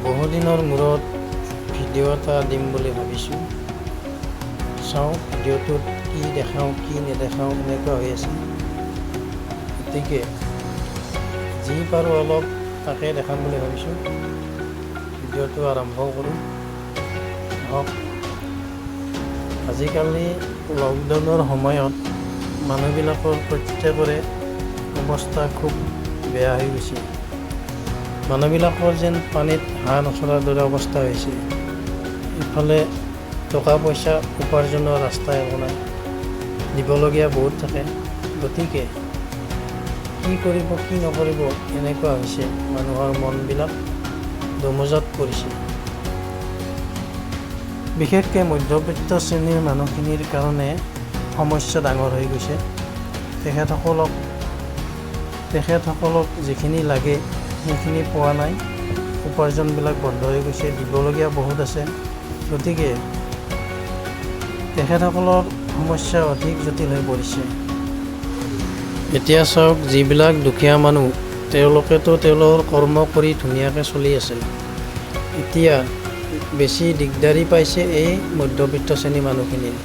বহুদিনৰ মূৰত ভিডিঅ' এটা দিম বুলি ভাবিছোঁ। চাওঁ ভিডিঅ'টোত কি দেখাওঁ কি নেদেখাওঁ এনেকুৱা হৈ আছে। গতিকে যি পাৰোঁ অলপ তাকে দেখাম বুলি ভাবিছোঁ। ভিডিঅ'টো আৰম্ভ কৰোঁ। হওক, আজিকালি লকডাউনৰ সময়ত মানুহবিলাকৰ প্ৰত্যেকৰে অৱস্থা খুব বেয়া হৈ গৈছে। মানুহবিলাকৰ যেন পানীত হাঁহ নচৰাৰ দৰে অৱস্থা হৈছে। ইফালে টকা পইচা উপাৰ্জনৰ ৰাস্তা একো নাই, দিবলগীয়া বহুত থাকে। গতিকে কি কৰিব কি নকৰিব এনেকুৱা হৈছে। মানুহৰ মনবিলাক দোমোজাত পৰিছে। বিশেষকৈ মধ্যবিত্ত শ্ৰেণীৰ মানুহখিনিৰ কাৰণে সমস্যা ডাঙৰ হৈ গৈছে। তেখেতসকলক যিখিনি লাগে সেইখিনি পোৱা নাই। উপাৰ্জনবিলাক বন্ধ হৈ গৈছে, দিবলগীয়া বহুত আছে। গতিকে তেখেতসকলৰ সমস্যা অধিক জটিল হৈ পৰিছে। এতিয়া চাওক, যিবিলাক দুখীয়া মানুহ তেওঁলোকেতো তেওঁলোকৰ কৰ্ম কৰি ধুনীয়াকৈ চলি আছে। এতিয়া বেছি দিগদাৰী পাইছে এই মধ্যবিত্ত শ্ৰেণীৰ মানুহখিনিৰ।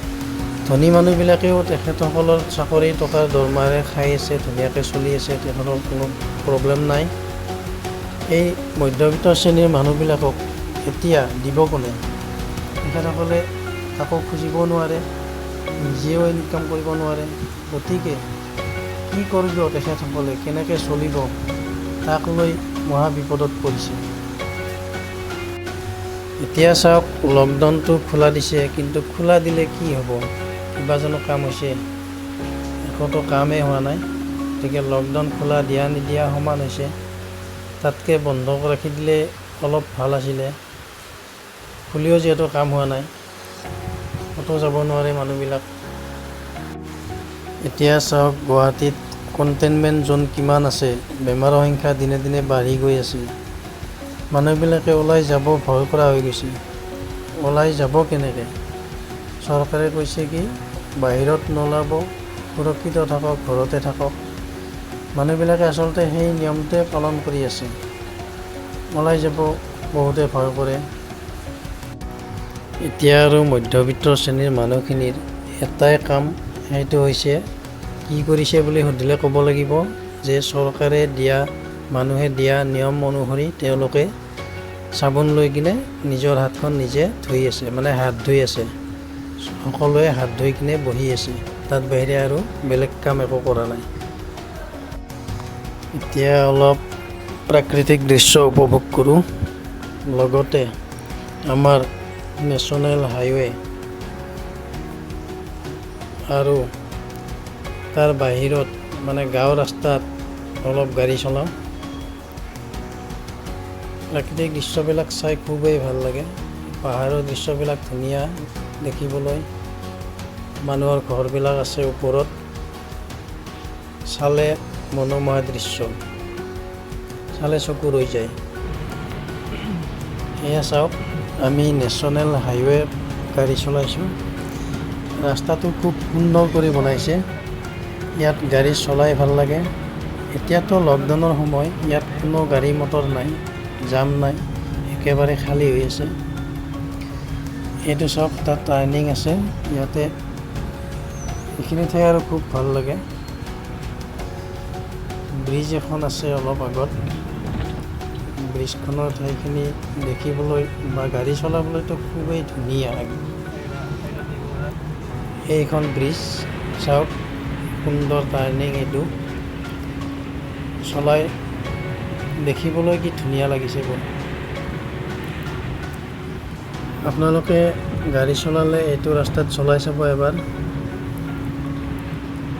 ধনী মানুহবিলাকেও তেখেতসকলৰ চাকৰি টকাৰ দৰমহাৰে খাই আছে, ধুনীয়াকৈ চলি আছে, তেখেতৰ কোনো প্ৰব্লেম নাই। এই মধ্যবিত্ত শ্ৰেণীৰ মানুহবিলাকক এতিয়া দিব কোনে? তেখেতসকলে কাকো খুজিব নোৱাৰে, নিজেও ইনকাম কৰিব নোৱাৰে। গতিকে কি কৰিব তেখেতসকলে, কেনেকৈ চলিব, তাক লৈ মহা বিপদত পৰিছে। এতিয়া চাওক, লকডাউনটো খোলা দিছে, কিন্তু খোলা দিলে কি হ'ব? কিবা জানো কাম হৈছে? একোতো কামেই হোৱা নাই। গতিকে লকডাউন খোলা দিয়া নিদিয়া সমান হৈছে। তাতকৈ বন্ধ ৰাখি দিলে অলপ ভাল আছিলে। খুলিও যিহেতু কাম হোৱা নাই, ক'তো যাব নোৱাৰে মানুহবিলাক। এতিয়া চাওক, গুৱাহাটীত কণ্টেইনমেণ্ট জ'ন কিমান আছে। বেমাৰৰ সংখ্যা দিনে দিনে বাঢ়ি গৈ আছে। মানুহবিলাকে ওলাই যাব ভয় কৰা হৈ গৈছে। ওলাই যাব কেনেকৈ? চৰকাৰে কৈছে কি বাহিৰত নোলাব, সুৰক্ষিত থাকক, ঘৰতে থাকক। মানুহবিলাকে আচলতে সেই নিয়মটোৱে পালন কৰি আছে। ওলাই যাব বহুতে ভয় কৰে। এতিয়া আৰু মধ্যবিত্ত শ্ৰেণীৰ মানুহখিনিৰ এটাই কাম, সেইটো হৈছে কি কৰিছে বুলি সুধিলে ক'ব লাগিব যে চৰকাৰে দিয়া, মানুহে দিয়া নিয়ম অনুসৰি তেওঁলোকে চাবোন লৈ কিনে নিজৰ হাতখন নিজে ধুই আছে, মানে হাত ধুই আছে। সকলোৱে হাত ধুই কিনে বহি আছে। তাত বাহিৰে আৰু বেলেগ কাম একো কৰা নাই। এতিয়া অলপ প্ৰাকৃতিক দৃশ্য উপভোগ কৰোঁ। লগতে আমাৰ নেশ্যনেল হাইৱে আৰু তাৰ বাহিৰত মানে গাঁও ৰাস্তাত অলপ গাড়ী চলাওঁ। প্ৰাকৃতিক দৃশ্যবিলাক চাই খুবেই ভাল লাগে। পাহাৰৰ দৃশ্যবিলাক ধুনীয়া দেখিবলৈ। মানুহৰ ঘৰবিলাক আছে ওপৰত, চালে মনোমোহা দৃশ্য, চালে চকু ৰৈ যায়। এয়া চাওক, আমি নেশ্যনেল হাইৱে গাড়ী চলাইছোঁ। ৰাস্তাটো খুব সুন্দৰ কৰি বনাইছে। ইয়াত গাড়ী চলাই ভাল লাগে। এতিয়াতো লকডাউনৰ সময়, ইয়াত কোনো গাড়ী মটৰ নাই, জাম নাই, একেবাৰে খালী হৈ আছে। এইটো চাওক, তাত টাৰ্ণিং আছে। ইয়াতে এইখিনি ঠাই আৰু খুব ভাল লাগে। ব্ৰিজ এখন আছে অলপ আগত। ব্ৰিজখনৰ ঠাইখিনি দেখিবলৈ বা গাড়ী চলাবলৈতো খুবেই ধুনীয়া। এইখন ব্ৰিজ চাওক, সুন্দৰ টাৰ্ণিং। এইটো চলাই দেখিবলৈ কি ধুনীয়া লাগিছে গৈ। আপোনালোকে গাড়ী চলালে এইটো ৰাস্তাত চলাই চাব এবাৰ।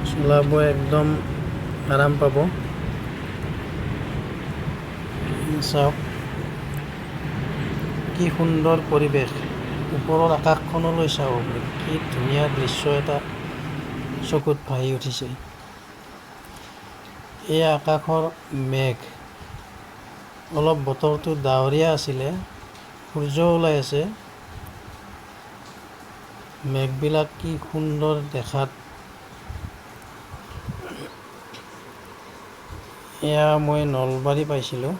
চলাব একদম আৰাম পাব। চাওক কি সুন্দৰ পৰিৱেশ। ওপৰৰ আকাশখনলৈ চাওক, কি ধুনীয়া দৃশ্য এটা চকুত ভাহি উঠিছে। এই আকাশৰ মেঘ, অলপ বতৰটো ডাৱৰীয়া আছিলে, সূৰ্য ওলাই আছে। মেঘবিলাক কি সুন্দৰ দেখাত। এয়া মই নলবাৰী পাইছিলোঁ,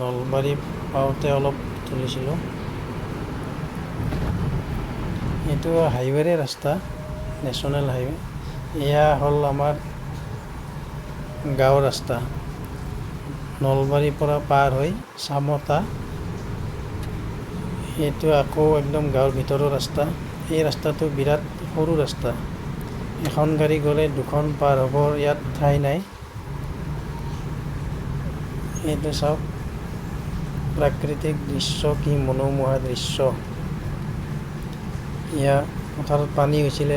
নলবাৰী পাওঁতে অলপ তুলিছিলোঁ। এইটো হাইৱেৰে ৰাস্তা, নেশ্যনেল হাইৱে। এয়া হ'ল আমাৰ গাঁৱৰ ৰাস্তা, নলবাৰীৰ পৰা পাৰ হৈ চামতা। এইটো আকৌ একদম গাঁৱৰ ভিতৰৰ ৰাস্তা। এই ৰাস্তাটো বিৰাট সৰু ৰাস্তা, এখন গাড়ী গ'লে দুখন পাৰ হ'ব, ইয়াত ঠাই নাই। এইটো চাওক, প্ৰাকৃতিক দৃশ্য, কি মনোমোহা দৃশ্য। এয়া পথাৰত পানী হৈছিলে।